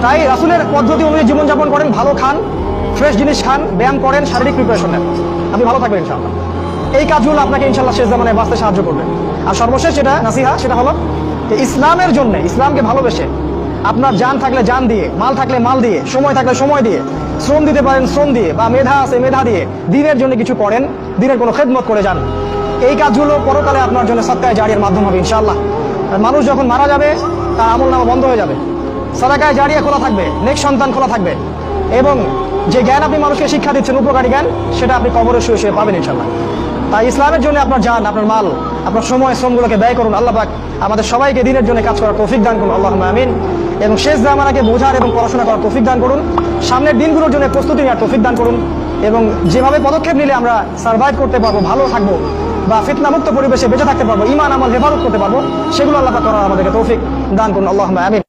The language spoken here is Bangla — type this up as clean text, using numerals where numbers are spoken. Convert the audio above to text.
তাই রাসূলের পদ্ধতি অনুযায়ী জীবনযাপন করেন, ভালো খান, ফ্রেশ জিনিস খান, ব্যায়াম করেন, শারীরিক প্রিপারেশন নেন, আপনি ভালো থাকবেন ইনশাআল্লাহ। এই কাজগুলো আপনাকে ইনশাআল্লাহ শেষ জামানায় বাঁচতে সাহায্য করবে। আর সর্বশেষ যেটা নাসিহা, সেটা হলো যে ইসলামের জন্য, ইসলামকে ভালোবেসে আপনার জান থাকলে জান দিয়ে, মাল থাকলে মাল দিয়ে, সময় থাকলে সময় দিয়ে, শ্রম দিতে পারেন শ্রম দিয়ে, বা মেধা আছে মেধা দিয়ে দিনের জন্য কিছু করেন, দিনের কোনো খেদমত করে যান। এই কাজগুলো পরকালে আপনার জন্য সদকায়ে জারিয়ার মাধ্যম হবে ইনশাআল্লাহ। আর মানুষ যখন মারা যাবে তার আমলনামা বন্ধ হয়ে যাবে, সাদাকায়ে জারিয়া খোলা থাকবে, নেক সন্তান খোলা থাকবে, এবং যে জ্ঞান আপনি মানুষকে শিক্ষা দিচ্ছেন, উপকারী জ্ঞান, সেটা আপনি কবরে শুয়ে শুয়ে পাবেন ইনশাআল্লাহ। তাই ইসলামের জন্য আপনার জান, আপনার মাল, আপনার সময় শ্রমগুলোকে ব্যয় করুন। আল্লাহ পাক আমাদের সবাইকে দিনের জন্য কাজ করার তৌফিক দান করুন, আল্লাহুম্মা আমিন। এবং শেষ জামানাকে বোঝার এবং পড়াশোনা করার তৌফিক দান করুন। সামনের দিনগুলোর জন্য প্রস্তুতি নেওয়ার তৌফিক দান করুন, এবং যেভাবে পদক্ষেপ নিলে আমরা সার্ভাইভ করতে পারবো, ভালো থাকবো, বা ফিতনামুক্ত পরিবেশে বেঁচে থাকতে পারবো, ঈমান আমল হেফাজত করতে পারবো, সেগুলো আল্লাহ পাক করার আমাদেরকে তৌফিক দান করুন, আল্লাহুম্মা আমিন।